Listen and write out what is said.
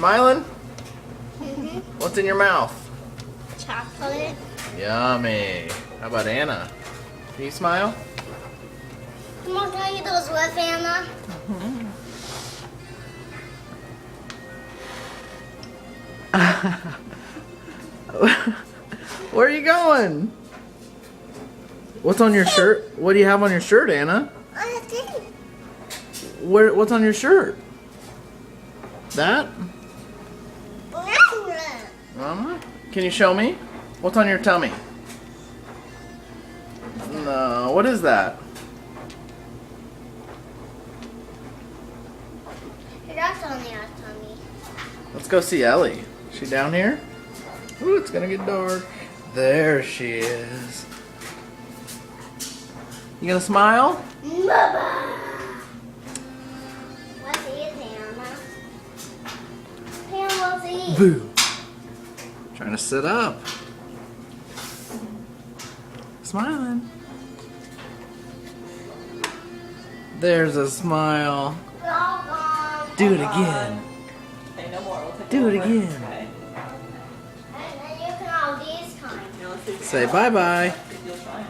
smiling? Mm-hmm. What's in your mouth? Chocolate. Yummy. How about Anna? Can you smile? Come on, can I get those with Anna? Where are you going? What's on your shirt? What do you have on your shirt, Anna? I think. What's on your shirt? That? Mama? Can you show me? What's on your tummy? No, what is that? That's on your tummy. Let's go see Ellie. Is she down here? Ooh, it's gonna get dark. There she is. You gonna smile? Let's eat, Anna. Anna, let's eat. Boo. Trying to sit up. Smiling. There's a smile. Do it again. Okay, no more. We'll take Do one it more. again. Okay. And then you can all these kinds. Now let's see if you Say can- bye-bye. See if you'll try 'em.